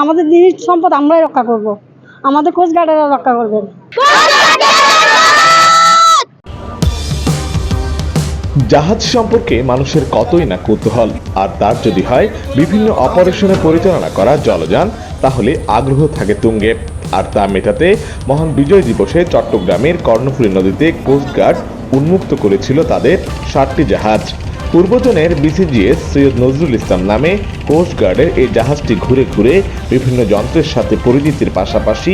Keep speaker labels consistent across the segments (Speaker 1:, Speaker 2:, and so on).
Speaker 1: আমাদের নিজ সম্পদ আমরাই রক্ষা করব, আমাদের কোস্টগার্ডেরা রক্ষা করবেন।
Speaker 2: জাহাজ সম্পর্কে মানুষের কতই না কৌতূহল, আর তার যদি হয় বিভিন্ন অপারেশনে পরিচালনা করা জলযান, তাহলে আগ্রহ থাকে তুঙ্গে। আর তা মেটাতে মহান বিজয় দিবসে চট্টগ্রামের কর্ণফুলী নদীতে কোস্টগার্ড উন্মুক্ত করেছিল তাদের 7টি জাহাজ। পূর্বজনের বিসিজিএস সৈয়দ নজরুল ইসলাম নামে কোস্টগার্ডের এই জাহাজটি ঘুরে ঘুরে বিভিন্ন যন্ত্রের সাথে পরিচিতির পাশাপাশি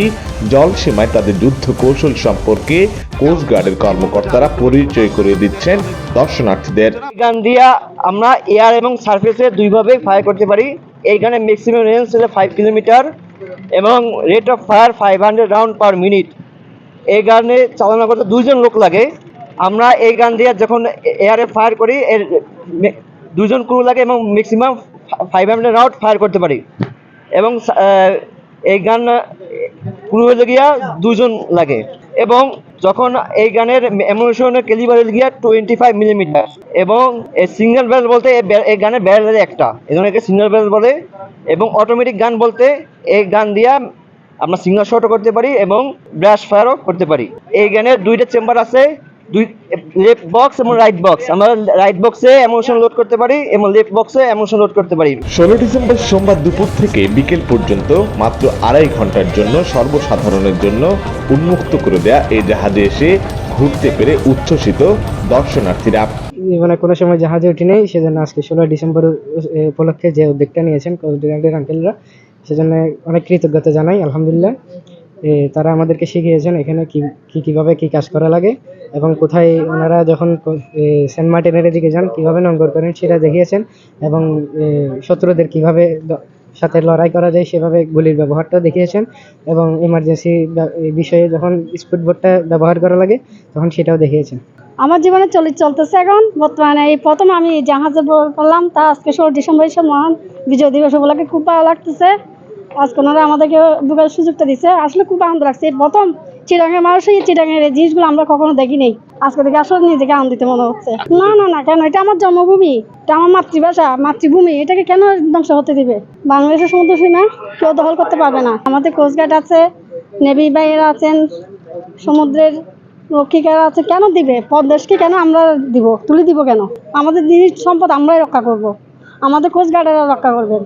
Speaker 2: জলসীমায় তাদের যুদ্ধ কৌশল সম্পর্কে কোস্টগার্ডের কর্মকর্তারা পরিচয় করে দিচ্ছেন দর্শনার্থীদের।
Speaker 3: গান দিয়া আমরা এয়ার এবং সারফেসে দুইভাবে ফায়ার করতে পারি। এই গানে ম্যাক্সিমাম রেঞ্জ হচ্ছে 5 কিলোমিটার এবং rate of fire 500 round per minute. এই গানে চালনা করতে 2জন লোক লাগে। আমরা এই গান দিয়ে যখন এয়ারে ফায়ার করি এর 2জন ক্রু লাগে এবং ম্যাক্সিমাম 500 রাউন্ড ফায়ার করতে পারি। এবং এই গান ক্রু হয়ে গিয়া 2জন লাগে এবং যখন এই গানের অ্যামুনিশনের ক্যালিবার গিয়া 25 মিলিমিটার এবং সিঙ্গেল ব্যারেল বলতে এই গানের ব্যারেল একটা, এই জন্য একে সিঙ্গেল ব্যারেল বলে। এবং অটোমেটিক গান বলতে এই গান দিয়া আমরা সিঙ্গেল শটও করতে পারি এবং ব্রাশ ফায়ারও করতে পারি। এই গানের 2টা চেম্বার আছে, লেফট বক্স এবং রাইট বক্স। আমরা রাইট বক্সে অ্যামুনিশন লোড করতে পারি এবং লেফট বক্সে অ্যামুনিশন লোড করতে পারি।
Speaker 2: 16 ডিসেম্বর সোমবার দুপুর থেকে বিকেল পর্যন্ত মাত্র 2.5 ঘন্টার জন্য সর্বসাধারণের জন্য উন্মুক্ত করে দেয়া এই জাহাজে এসে ঘুরতে পেরে উচ্ছ্বসিত দর্শনার্থীরা।
Speaker 4: জীবনে কোনো সময় জাহাজে উঠি নেই, সেজন্য আজকে 16 ডিসেম্বর উপলক্ষে যে উদ্যোগটা নিয়েছেন কোস্টগার্ডের আঙ্কেলরা, সেজন্য অনেক কৃতজ্ঞতা জানাই। আলহামদুলিল্লাহ, তারা আমাদেরকে শিখিয়েছেন এখানে কিভাবে কি কাজ করা লাগে এবং কোথায় ওনারা যখন সেন্ট মার্টিনের দিকে যান কিভাবে নঙ্গর করেন সেটা দেখিয়েছেন এবং শত্রুদের কিভাবে সাথে লড়াই করা যায় সেভাবে গুলির ব্যবহারটা দেখিয়েছেন এবং ইমার্জেন্সি বিষয়ে যখন স্পিড বোটটা ব্যবহার করা লাগে তখন সেটাও দেখিয়েছেন।
Speaker 1: আমার জীবনে চলতেছে এখন বর্তমানে এই প্রথম আমি জাহাজে পড়লাম, তা আজকে 16 ডিসেম্বর মহান বিজয় দিবস উপলক্ষে খুব ভালো লাগতেছে। আজকে ওনারা আমাদেরকে ঢোকার সুযোগটা দিচ্ছে, আসলে খুব আনন্দ লাগছে। প্রথম চিটাঙের মানুষ, এই চিটাঙের এই জিনিসগুলো আমরা কখনো দেখি নেই, আজকে থেকে আসলে নিজেকে আনন্দিত মনে হচ্ছে। না কেন, এটা আমার জন্মভূমি, এটা আমার মাতৃভাষা, মাতৃভূমি, এটাকে কেন ধ্বংস হতে দিবে? বাংলাদেশের সমুদ্র সীমা কেউ দখল করতে পারবে না। আমাদের কোস্টগার্ড আছে, নেভি ভাইয়েরা আছেন, সমুদ্রের রক্ষিকারা আছে, কেন দিবে? দেশকে কেন আমরা তুলে দিব কেন? আমাদের নিজ সম্পদ আমরাই রক্ষা করব, আমাদের কোস্টগার্ডেরা রক্ষা করবেন।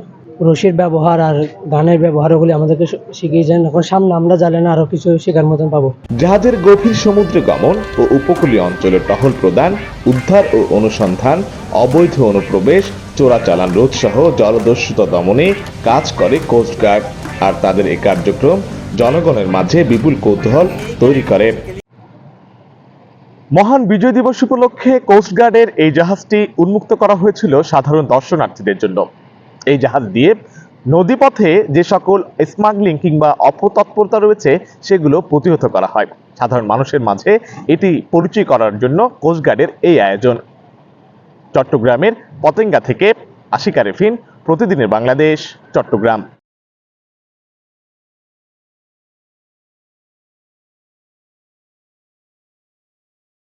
Speaker 4: রশির ব্যবহার আর গানের ব্যবহারগুলি আমাদেরকে শিখিয়েছেন। এখন সামনে আমরা জানি না আরো কিছু শেখার মতন পাবো।
Speaker 2: জাহাজের গভীর সমুদ্রে গমন ও উপকূলীয় অঞ্চলে টহল প্রদান, উদ্ধার ও অনুসন্ধান, অবৈধ অনুপ্রবেশ, চোরাচালান রোধ সহ জলদস্যুতা দমনে কাজ করে কোস্টগার্ড। আর তাদের এই কার্যক্রম জনগণের মাঝে বিপুল কৌতূহল তৈরি করে। মহান বিজয় দিবস উপলক্ষে কোস্টগার্ডের এই জাহাজটি উন্মুক্ত করা হয়েছিল সাধারণ দর্শনার্থীদের জন্য। এই জাহাজ দিয়ে নদীপথে যে সকল স্মাগলিং কিংবা অপতৎপরতা রয়েছে সেগুলো প্রতিহত করা হয়। সাধারণ মানুষের মাঝে এটি পরিচয় করার জন্য কোস্টগার্ডের এই আয়োজন। চট্টগ্রামের পতেঙ্গা থেকে আশিকা রেফিন, প্রতিদিনের বাংলাদেশ, চট্টগ্রাম।